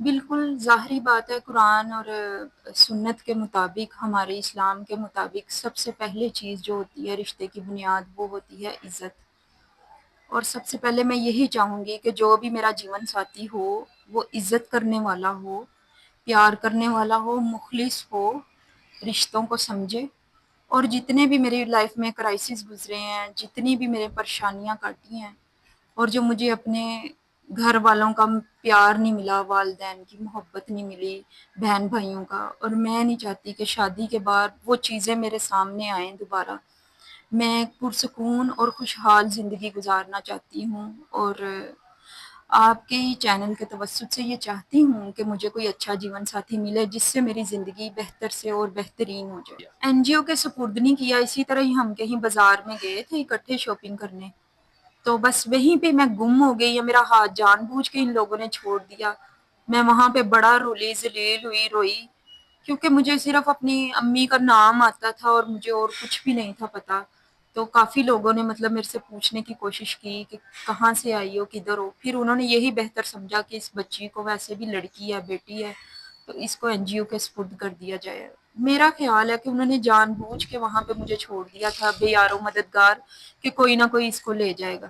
بالکل ظاہری بات ہے، قرآن اور سنت کے مطابق، ہمارے اسلام کے مطابق سب سے پہلے چیز جو ہوتی ہے رشتے کی بنیاد، وہ ہوتی ہے عزت۔ اور سب سے پہلے میں یہی چاہوں گی کہ جو بھی میرا جیون ساتھی ہو وہ عزت کرنے والا ہو، پیار کرنے والا ہو، مخلص ہو، رشتوں کو سمجھے، اور جتنے بھی میری لائف میں کرائسس گزرے ہیں، جتنی بھی میرے پریشانیاں کاٹی ہیں، اور جو مجھے اپنے گھر والوں کا پیار نہیں ملا، والدین کی محبت نہیں ملی، بہن بھائیوں کا، اور میں نہیں چاہتی کہ شادی کے بعد وہ چیزیں میرے سامنے آئیں دوبارہ۔ میں پرسکون اور خوشحال زندگی گزارنا چاہتی ہوں، اور آپ کے ہی چینل کے توسط سے یہ چاہتی ہوں کہ مجھے کوئی اچھا جیون ساتھی ملے جس سے میری زندگی بہتر سے اور بہترین ہو جائے۔ این جی او کے سپرد نہیں کیا، اسی طرح ہی ہم کہیں بازار میں گئے تھے اکٹھے شاپنگ کرنے، تو بس وہیں پہ میں گم ہو گئی، یا میرا ہاتھ جان بوجھ کے ان لوگوں نے چھوڑ دیا۔ میں وہاں پہ بڑا رولی ذلیل ہوئی، روئی، کیونکہ مجھے صرف اپنی امی کا نام آتا تھا اور مجھے اور کچھ بھی نہیں تھا پتا۔ تو کافی لوگوں نے مطلب میرے سے پوچھنے کی کوشش کی کہ کہاں سے آئی ہو، کدھر ہو، پھر انہوں نے یہی بہتر سمجھا کہ اس بچی کو، ویسے بھی لڑکی ہے، بیٹی ہے، تو اس کو این جی او کے سپرد کر دیا جائے۔ میرا خیال ہے کہ انہوں نے جان بوجھ کے وہاں پہ مجھے چھوڑ دیا تھا بے یار و مددگار، کہ کوئی نہ کوئی اس کو لے جائے گا۔